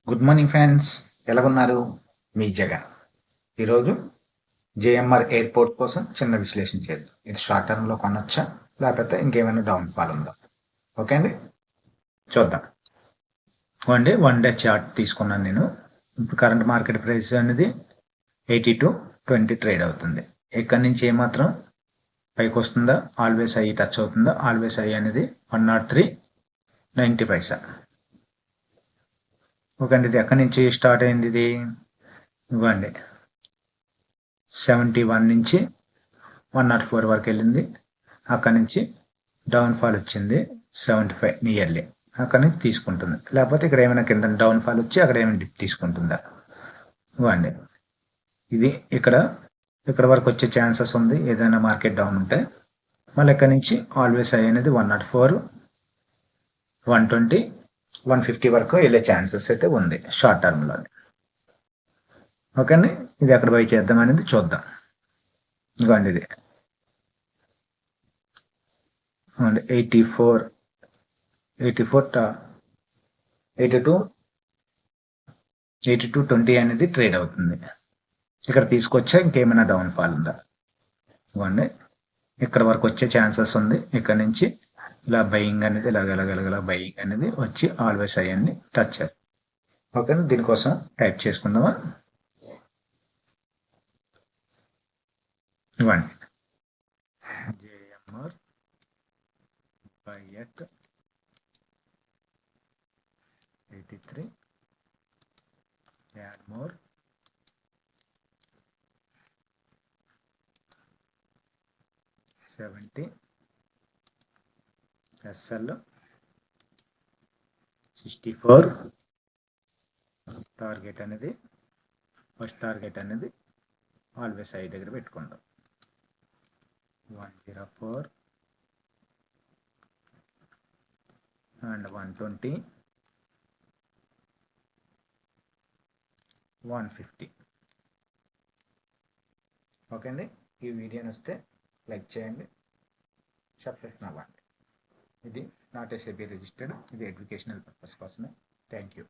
Good morning friends, ఎలాగున్నారు? మీ జగన్. ఈరోజు జేఎంఆర్ ఎయిర్పోర్ట్ కోసం చిన్న విశ్లేషణ చేద్దాం. ఇది షార్ట్ టర్మ్లో కొనొచ్చా లేకపోతే ఇంకేమైనా డౌన్ ఫాల్ ఉందా? ఓకే అండి, చూద్దాం. వన్ డే చార్ట్ తీసుకున్నాను నేను. ఇప్పుడు కరెంట్ మార్కెట్ ప్రైస్ అనేది 82.20 ట్రేడ్ అవుతుంది. ఇక్కడి నుంచి ఏమాత్రం పైకి వస్తుందా, ఆల్వేస్ ఐ టచ్ అవుతుందా? ఆల్వేస్ ఐ అనేది 103.90. ఓకే అండి, ఇది ఎక్కడి నుంచి స్టార్ట్ అయింది? ఇది ఇవ్వండి 71 నుంచి 104 వరకు వెళ్ళింది. అక్కడి నుంచి డౌన్ ఫాల్ వచ్చింది 75 నియర్లీ. అక్కడి నుంచి తీసుకుంటుంది, లేకపోతే ఇక్కడ ఏమైనా కింద డౌన్ ఫాల్ వచ్చి అక్కడ ఏమైనా డిప్ తీసుకుంటుందా? ఇవ్వండి, ఇది ఇక్కడ వరకు వచ్చే ఛాన్సెస్ ఉంది ఏదైనా మార్కెట్ డౌన్ ఉంటే. మళ్ళీ ఇక్కడ నుంచి ఆల్వేస్ ఐ అనేది 104, 120, 150 వరకు వెళ్ళే ఛాన్సెస్ అయితే ఉంది షార్ట్ టర్మ్లో. ఓకే అండి, ఇది ఎక్కడ బై చేద్దాం అనేది చూద్దాం. ఇవ్వండి, ఇది 84, 82.20 అనేది ట్రేడ్ అవుతుంది. ఇక్కడ తీసుకొచ్చా ఇంకేమైనా డౌన్ ఫాల్ ఉందా? ఇవ్వండి, ఇక్కడ వరకు వచ్చే ఛాన్సెస్ ఉంది. ఇక్కడ నుంచి ఇలా బయింగ్ అనేది ఇలా బయింగ్ అనేది వచ్చి ఆల్వేస్ అయ్యండి టచ్. ఓకే, దీనికోసం టైప్ చేసుకుందామా? ఇవ్వండి, JMR buy at 83, add more 70, SL 64. Target అనేది ఫస్ట్ టార్గెట్ అనేది ఆల్వేస్ ఐ దగ్గర పెట్టుకుందాం. 104 అండ్ 120, 150. ఓకే అండి, ఈ వీడియోని వస్తే లైక్ చేయండి, సబ్స్క్రైబ్ అవ్వండి. ఇది నాట్ ఎస్ఏబి రిజిస్టర్డ్, ఇది ఎడ్యుకేషనల్ పర్పస్ కోసమే. Thank you.